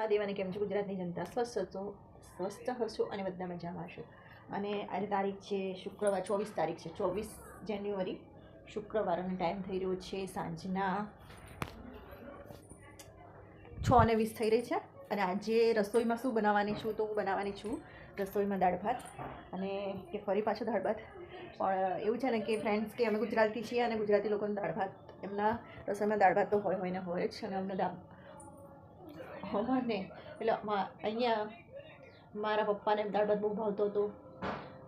મહાદેવ કેમ છો ગુજરાતની જનતા સ્વસ્થ હશો અને બધા મજામાં હશો. અને આજે તારીખ છે શુક્રવાર 24 તારીખ છે 24 જાન્યુઆરી શુક્રવાર અને ટાઈમ થઈ રહ્યો છે સાંજના 6:20 થઈ રહી છે. અને આજે રસોઈમાં શું બનાવવાની છું તો હું બનાવવાની છું રસોઈમાં દાળ ભાત અને કે ફરી પાછો દાળ ભાત. પણ એવું છે ને કે ફ્રેન્ડ્સ કે અમે ગુજરાતી છીએ અને ગુજરાતી લોકોને દાળ ભાત એમના રસોઈમાં દાળ ભાત તો હોય ને હોય જ. અને અમને ને એટલે અહીંયા મારા પપ્પાને દાળ ભાત બહુ ભાવતો હતો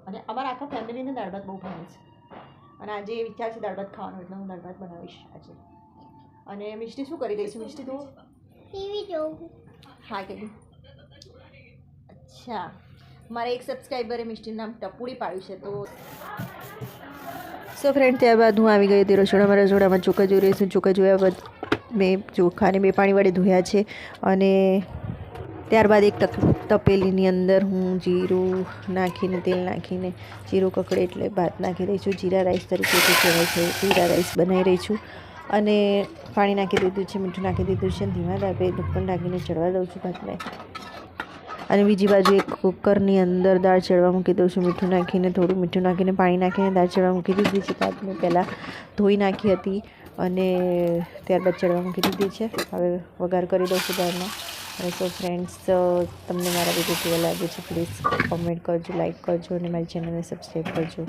અને અમારા આખા ફેમિલીને દાળ ભાત બહુ ભાવે છે. અને આજે વિચાર છે દાળ ભાત ખાવાનો એટલે હું દાળ ભાત બનાવીશ આજે. અને મિષ્ટી શું કરી રહી છે? મિષ્ટી તો ટીવી જોઉં. હા કે અચ્છા, મારા એક સબસ્ક્રાઈબરે મિષ્ટીનું નામ ટપુડી પાડ્યું છે. તો ફ્રેન્ડ ત્યારબાદ હું આવી ગઈ હતી રસોડામાં. રસોડામાં ચોખા જોઈ રહી છું. ચોખા જોયા બાદ મેં ચોખાને 2 પાણી વડે ધોયા છે. અને ત્યારબાદ એક તપેલીની અંદર હું જીરું નાખીને તેલ નાખીને જીરું કકડે એટલે ભાત નાખી રહી છું. જીરા રાઈસ તરીકે જે કહેવાય છે જીરા રાઈસ બનાવી રહી છું. અને પાણી નાખી દીધું છે, મીઠું નાખી દીધું છે. ધીમા તાપે ઢક્કન ઢાંકીને ચડવા દઉં છું ભાતને. અને બીજી બાજુ એક કુકરની અંદર દાળ ચડવા મૂકી દઉં છું. મીઠું નાખીને થોડું મીઠું નાખીને પાણી નાખીને દાળ ચડવા મૂકી દીધી છે. ભાત મેં પહેલાં ધોઈ નાખી હતી અને ત્યારબાદ ચડવા મૂકી દીધી છે. હવે વઘાર કરી દઉં છું દાળનો. અને ફ્રેન્ડ્સ, તમને મારા વિડીયો કેવા લાગે છે પ્લીઝ કોમેન્ટ કરજો, લાઈક કરજો અને મારી ચેનલને સબસ્ક્રાઈબ કરજો.